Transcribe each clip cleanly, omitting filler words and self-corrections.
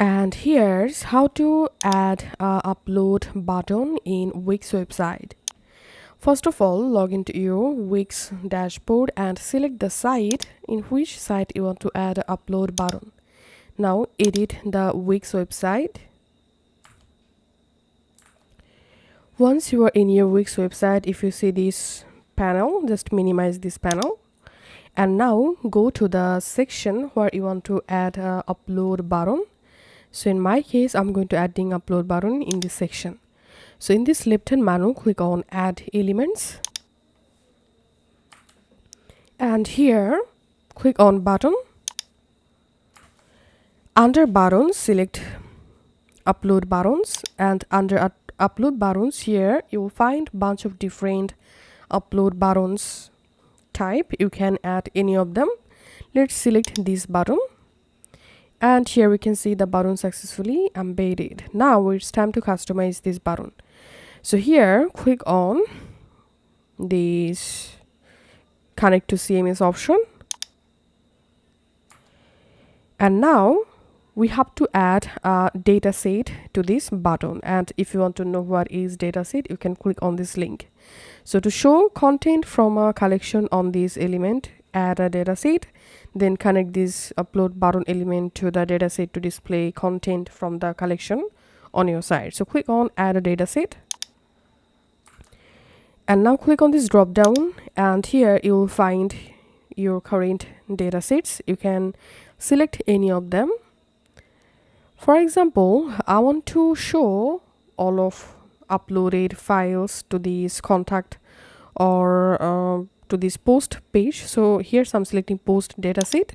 And here's how to add a upload button in Wix website. First of all, log into your Wix dashboard and select the site in which site you want to add an upload button. Now edit the Wix website. Once you are in your Wix website, if you see this panel, just minimize this panel. And now go to the section where you want to add a upload button. So in my case, I'm going to adding upload button in this section. So in this left hand menu, click on add elements. And here, click on button. Under buttons, select upload buttons, and under upload buttons here, you will find bunch of different upload buttons type. You can add any of them. Let's select this button. And here we can see the button successfully embedded. Now it's time to customize this button. So here, click on this connect to CMS option. And now we have to add a dataset to this button. And if you want to know what is dataset, you can click on this link. So to show content from a collection on this element, add a dataset, then connect this upload button element to the dataset to display content from the collection on your site. So click on add a dataset. And now click on this drop down, and here you will find your current datasets. You can select any of them. For example, I want to show all of uploaded files to this contact or to this post page. So here I'm selecting post dataset,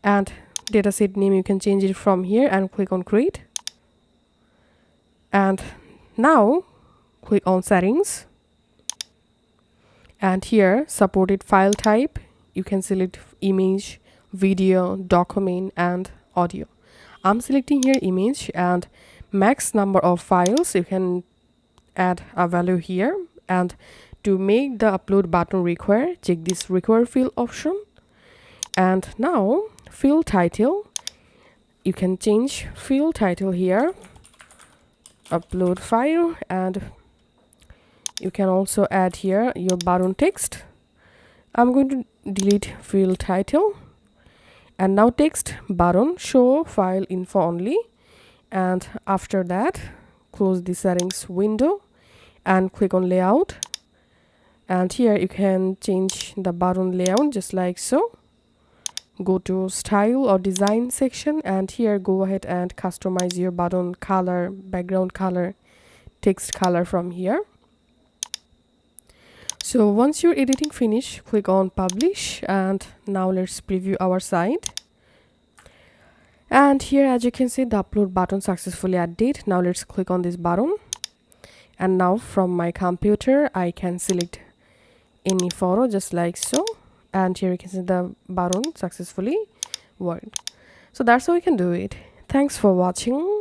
and dataset name you can change it from here and click on create. And now click on settings, and here supported file type, you can select image, video, document, and audio. I'm selecting here image, and max number of files, you can add a value here. And to make the upload button require, check this require field option. And now field title, you can change field title here, upload file, and you can also add here your button text. I'm going to delete field title. And now text button show file info only. And after that, close the settings window and click on layout. And here you can change the button layout just like so. Go to style or design section, and here go ahead and customize your button color, background color, text color from here. So once your editing finish, click on publish, and now let's preview our site. And here, as you can see, the upload button successfully added. Now let's click on this button, and now from my computer I can select any photo just like so, and here you can see the button successfully worked. So that's how we can do it. Thanks for watching.